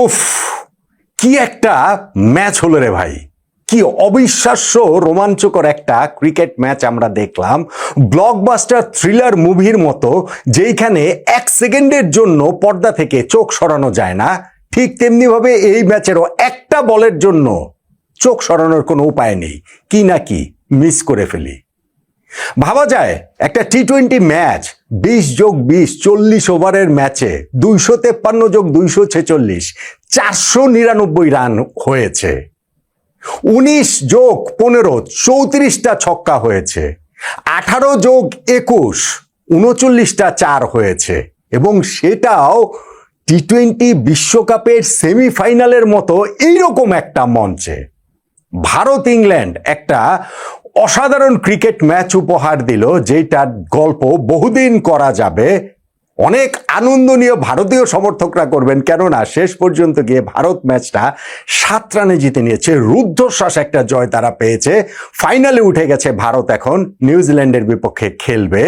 উফ, কি একটা ম্যাচ হলো রে ভাই। কি অবিশ্বাস্য রোমাঞ্চকর একটা ক্রিকেট ম্যাচ আমরা দেখলাম, ব্লকবাস্টার থ্রিলার মুভির মতো, যেইখানে এক সেকেন্ডের জন্য পর্দা থেকে চোখ সরানো যায় না। ঠিক তেমনি ভাবে এই ম্যাচেরও একটা বলের জন্য চোখ সরানোর কোনো উপায় নেই, কি না কি মিস করে ফেলি। ভাবা যায় একটা টি-20 ম্যাচ 20+20 40 ওভারের ম্যাচে 253+246 499 রান হয়েছে। 19+15 34টা ছক্কা হয়েছে, 18+21 39টা চার হয়েছে, এবং সেটাও টি-20 বিশ্বকাপের সেমিফাইনালের মতো এইরকম একটা মঞ্চে। ভারত ইংল্যান্ড একটা অসাধারণ ক্রিকেট ম্যাচ উপহার দিল, যেটার গল্প বহুদিন করা যাবে। অনেক আনন্দ নিয়ে ভারতীয় সমর্থকরা করবেন, কেননা শেষ পর্যন্ত গিয়ে ভারত ম্যাচটা 7 রানে জিতে নিয়েছে। রুদ্ধশ্বাস একটা জয় তারা পেয়েছে। ফাইনালে উঠে গেছে ভারত, এখন নিউজিল্যান্ডের বিপক্ষে খেলবে।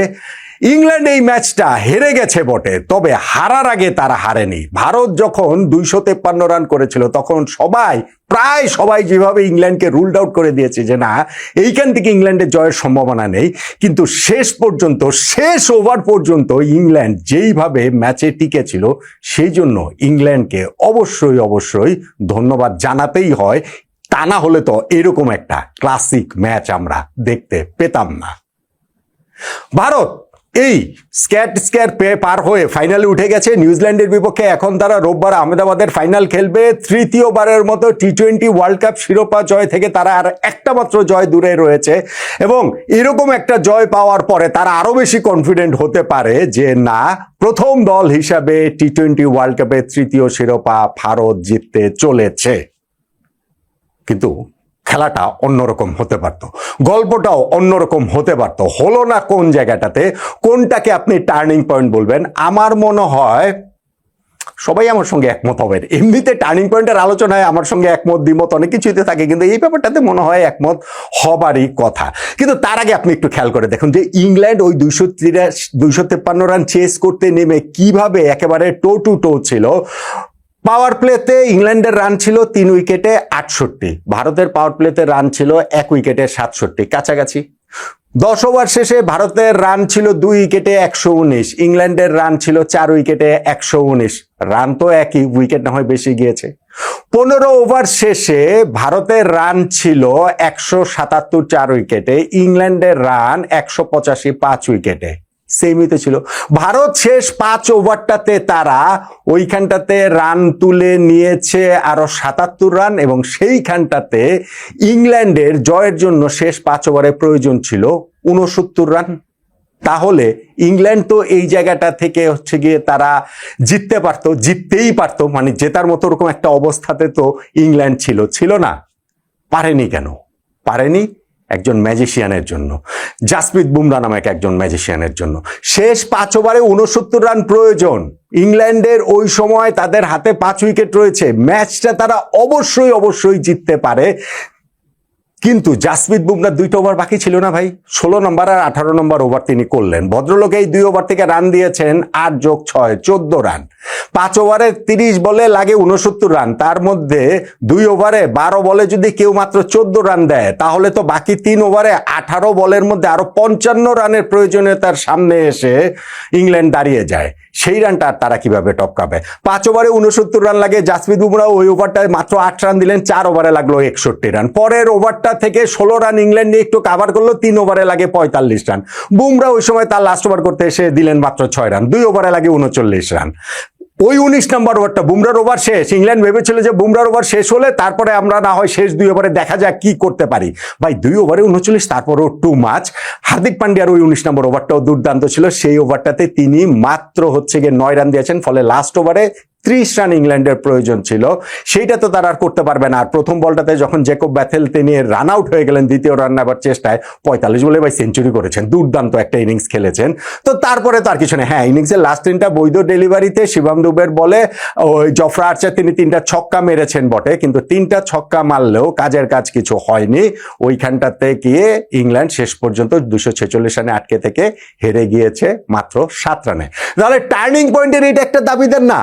ইংল্যান্ড এই ম্যাচটা হেরে গেছে বটে, তবে হারার আগে তারা হারেনি। ভারত যখন 253 রান করেছিল, তখন প্রায় সবাই যেভাবে ইংল্যান্ডকে রুলড আউট করে দিয়েছে যে না, এইখান থেকে ইংল্যান্ডের জয়ের সম্ভাবনা নেই, কিন্তু শেষ পর্যন্ত, শেষ ওভার পর্যন্ত ইংল্যান্ড যেইভাবে ম্যাচে টিকেছিল, সেই জন্য ইংল্যান্ডকে অবশ্যই ধন্যবাদ জানাতেই হয়। তা না হলে তো এরকম একটা ক্লাসিক ম্যাচ আমরা দেখতে পেতাম না। ভারত এই স্ক্যার পার হয়ে ফাইনালে উঠে গেছে নিউজিল্যান্ডের বিপক্ষে। এখন তারা রোববার আহমেদাবাদের ফাইনাল খেলবে। তৃতীয়বারের মতো টি-20 ওয়ার্ল্ড কাপ শিরোপা জয় থেকে তারা আর একটা মাত্র জয় দূরে রয়েছে, এবং এরকম একটা জয় পাওয়ার পরে তারা আরো বেশি কনফিডেন্ট হতে পারে যে না, প্রথম দল হিসাবে টি-20 ওয়ার্ল্ড কাপের তৃতীয় শিরোপা ভারত জিততে চলেছে। কিন্তু খেলাটা অন্যরকম হতে পারত, গল্পটাও অন্যরকম হতে পারত। হলো না কোন জায়গাটাতে, কোনটাকে আপনি টার্নিং পয়েন্ট বলবেন? আমার মনে হয় সবাই আমার সঙ্গে একমত হবেন। এমনিতে টার্নিং পয়েন্টের আলোচনায় আমার সঙ্গে একমত দ্বিমত অনেক কিছুতে থাকে, কিন্তু এই ব্যাপারটাতে মনে হয় একমত হবারই কথা। কিন্তু তার আগে আপনি একটু খেয়াল করে দেখুন যে ইংল্যান্ড ওই 253 রান চেস করতে নেমে কিভাবে একেবারে টো টু টো ছিল। পাওয়ার প্লেতে ইংল্যান্ডের রান ছিল 3 উইকেটে 68, ভারতের পাওয়ার প্লেতে রান ছিল 1 উইকেটে 67, কাছাকাছি। 10 ওভার শেষে ভারতের রান ছিল 2 উইকেটে 119, ইংল্যান্ডের রান ছিল 4 উইকেটে 119। রান তো একই, উইকেট না হয় বেশি গিয়েছে। 15 ওভার শেষে ভারতের রান ছিল 177 4 উইকেটে, ইংল্যান্ডের রান 185 5 উইকেটে। সেমই তো ছিল। ভারত শেষ 5 ওভারটাতে তারা ওইখানটাতে রান তুলে নিয়েছে আরো 77 রান, এবং সেইখানটাতে ইংল্যান্ডের জয়ের জন্য শেষ 5 ওভারে প্রয়োজন ছিল 69 রান। তাহলে ইংল্যান্ড তো এই জায়গাটা থেকে হচ্ছে গিয়ে তারা জিততে পারতো, জিততেই পারতো, মানে জেতার মতো ওরকম একটা অবস্থাতে তো ইংল্যান্ড ছিল না। পারেনি কেন? পারেনি একজন ম্যাজিশিয়ানের জন্য, জাসপ্রীত বুমরা নামক একজন ম্যাজিশিয়ানের জন্য। শেষ 5 ওভারে 69 রান প্রয়োজন। ইংল্যান্ডের ওই সময় তাদের হাতে 5 উইকেট রয়েছে, ম্যাচটা তারা অবশ্যই জিততে পারে। কিন্তু জাসপ্রীত বুমরার 2টা ওভার বাকি ছিল না ভাই, 16 নম্বর আর 18 নম্বর ওভার তিনি করলেন। ভদ্রলোক এই 2 ওভার থেকে রান দিয়েছেন 8 + 6 14 রান। 5 ওভারে 30 বলে লাগে 69 রান, তার মধ্যে 2 ওভারে 12 বলে যদি কেউ মাত্র 14 রান দেয়, তাহলে তো বাকি 3 ওভারে 18 বলের মধ্যে আরো 55 রানের প্রয়োজনীয়তার সামনে এসে ইংল্যান্ড দাঁড়িয়ে যায়। সেই রানটা তারা কিভাবে টপকাবে? 5 ওভারে 69 রান লাগে, জাসপ্রীত বুমরা ওই ওভারটায় মাত্র 8 রান দিলেন, 4 ওভারে লাগলো 61 রান। পরের ওভারটা থেকে 16 রান ইংল্যান্ড একটু কাভার করলো, 3 ওভারে লাগে 45 রান। বুমরা ওই সময় তার লাস্ট ওভার করতে এসে দিলেন মাত্র 6 রান, 2 ওভারে লাগে 39 রান। ওই 19 নম্বর ওভারটা বুমরার ওভার শেষ। ইংল্যান্ড ভেবেছিল যে বুমরার ওভার শেষ হলে তারপরে আমরা না হয় শেষ 2 ওভারে দেখা যাক কি করতে পারি। ভাই 2 ওভারে 39, তারপরেও টু মাচ। হার্দিক পান্ডিয়ার ওই 19 নম্বর ওভারটাও দুর্দান্ত ছিল। সেই ওভারটাতে তিনি মাত্র হচ্ছে গিয়ে 9 রান দিয়েছেন, ফলে লাস্ট ওভারে 30 রান ইংল্যান্ডের প্রয়োজন ছিল, সেইটা তো তারা আর করতে পারবে না। আর প্রথম বলটাতে যখন জেকব ব্যাথেল তিনি রান আউট হয়ে গেলেন দ্বিতীয় রান নেবার চেষ্টায়, 45 বলে ভাই সেঞ্চুরি করেছেন, দুর্দান্ত একটা ইনিংস খেলেছেন। তো তারপরে তো আর কিছু নেই। হ্যাঁ, ইনিংসের লাস্ট 3টা বৈধ ডেলিভারিতে শিবম দুবের বলে ওই জফরা আর্চার তিনি 3টা ছক্কা মেরেছেন বটে, কিন্তু 3টা ছক্কা মারলেও কাজের কাজ কিছু হয়নি। ওইখানটাতে গিয়ে ইংল্যান্ড শেষ পর্যন্ত 246 রানে আটকে থেকে হেরে গিয়েছে মাত্র 7 রানে। তাহলে টার্নিং পয়েন্টের এটা একটা দাবিদার না?